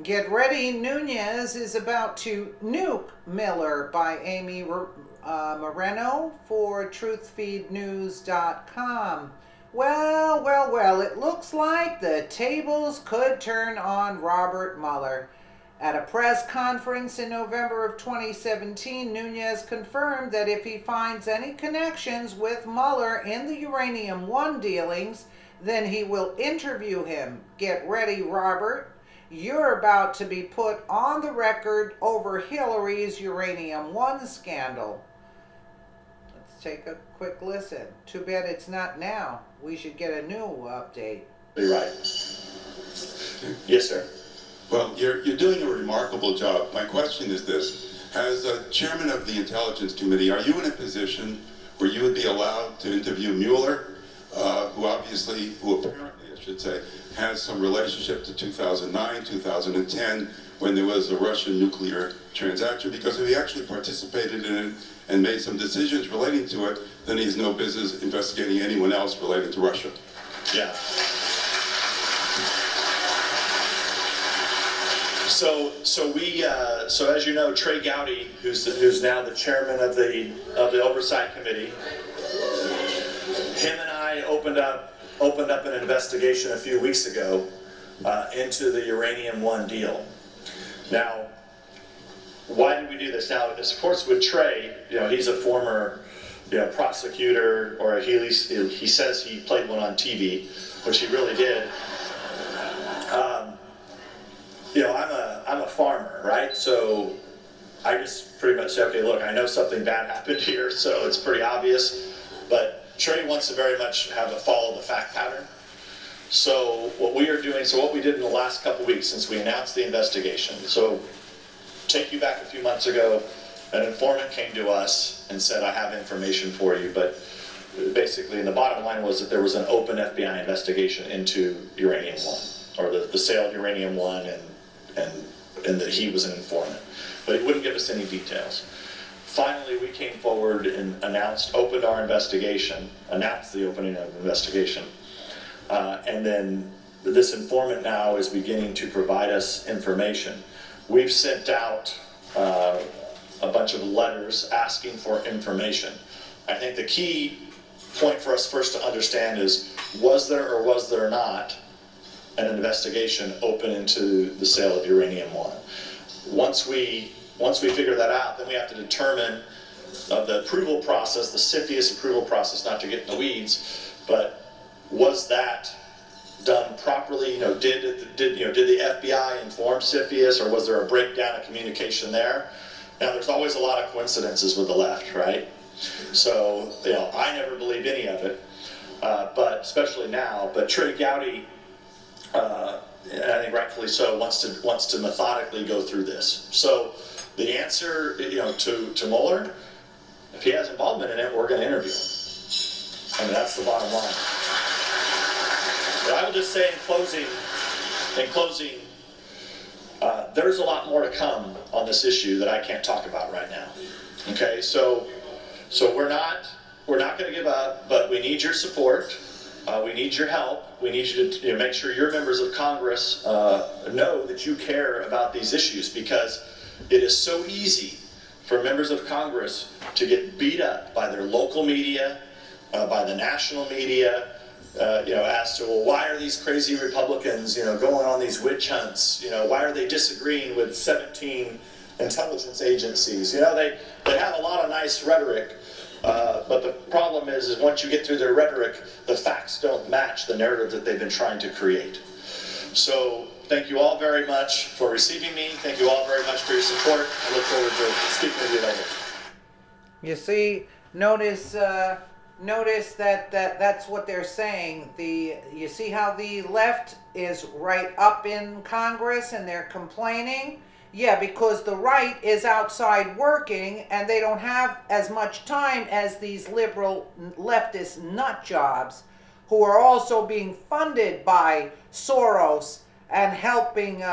Get ready, Nunes is about to nuke Mueller by Amy Moreno for truthfeednews.com. Well, it looks like the tables could turn on Robert Mueller. At a press conference in November of 2017, Nunes confirmed that if he finds any connections with Mueller in the Uranium One dealings, then he will interview him. Get ready, Robert. You're about to be put on the record over Hillary's Uranium One scandal. Let's take a quick listen. Too bad it's not now. We should get a new update. You're right. Yes, sir. Well, you're doing a remarkable job. My question is this. As chairman of the Intelligence Committee, are you in a position where you would be allowed to interview Mueller, who apparently, I should say, has some relationship to 2009, 2010, when there was a Russian nuclear transaction? Because if he actually participated in it and made some decisions relating to it, then he has no business investigating anyone else related to Russia. Yeah. So as you know, Trey Gowdy, who's now the chairman of the Oversight Committee, him and I opened up an investigation a few weeks ago into the Uranium One deal. Now, why did we do this? Now, of course, with Trey, he's a former, prosecutor, or he says he played one on TV, which he really did. I'm a farmer, right? So I just pretty much say, okay, look, I know something bad happened here, so it's pretty obvious, but Trey wants to very much follow the fact pattern. So what we did in the last couple weeks since we announced the investigation, so take you back a few months ago, an informant came to us and said, I have information for you, but basically, and the bottom line was that there was an open FBI investigation into Uranium One, or the sale of Uranium One, and that he was an informant. But he wouldn't give us any details. Finally, we came forward and opened our investigation, announced the opening of the investigation, and then this informant now is beginning to provide us information. We've sent out a bunch of letters asking for information. I think the key point for us first to understand is, was there or was there not an investigation open into the sale of Uranium One? Once we figure that out, then we have to determine the approval process, the CFIUS approval process, not to get in the weeds, but was that done properly? Did the FBI inform CFIUS, or was there a breakdown of communication there? Now, there's always a lot of coincidences with the left, right? So, I never believed any of it, but especially now. But Trey Gowdy, and I think rightfully so, wants to methodically go through this. So the answer, to Mueller, if he has involvement in it, we're going to interview him. I mean, that's the bottom line. But I will just say in closing, there's a lot more to come on this issue that I can't talk about right now. Okay, so we're not going to give up, but we need your support. We need your help. We need you to make sure your members of Congress know that you care about these issues, because it is so easy for members of Congress to get beat up by their local media, by the national media, as to, well, why are these crazy Republicans, going on these witch hunts? Why are they disagreeing with 17 intelligence agencies? They have a lot of nice rhetoric. But the problem is once you get through their rhetoric, the facts don't match the narrative that they've been trying to create. So thank you all very much for receiving me. Thank you all very much for your support. I look forward to speaking with you later. You see, notice that's what they're saying. You see how the left is right up in Congress and they're complaining? Yeah, because the right is outside working and they don't have as much time as these liberal leftist nut jobs who are also being funded by Soros and helping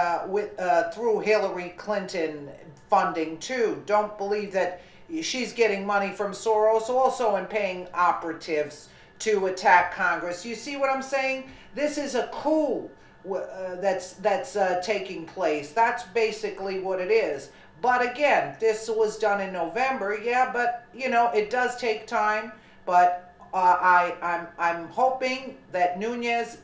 through Hillary Clinton funding too. Don't believe that she's getting money from Soros also and paying operatives to attack Congress. You see what I'm saying? This is a coup. that's taking place. That's basically what it is. But again, this was done in November. Yeah, but you know, it does take time. But I'm hoping that Nunes,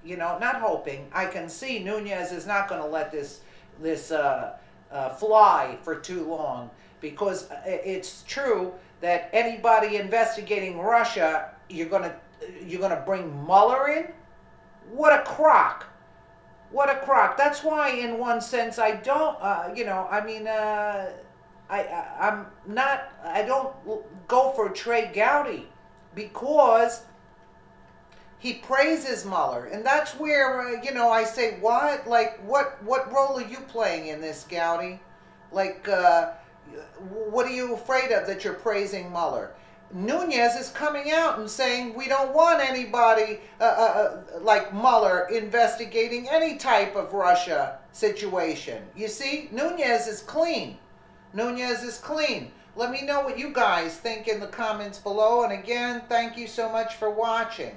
you know, not hoping. I can see Nunes is not going to let this fly for too long, because it's true that anybody investigating Russia, you're gonna bring Mueller in. What a crock! What a crock! That's why, in one sense, I don't. You know, I mean, I'm not. I don't go for Trey Gowdy, because he praises Mueller, and that's where you know, I say, what? Like, what role are you playing in this, Gowdy? Like, what are you afraid of that you're praising Mueller? Nunes is coming out and saying we don't want anybody like Mueller investigating any type of Russia situation. You see, Nunes is clean. Nunes is clean. Let me know what you guys think in the comments below. And again, thank you so much for watching.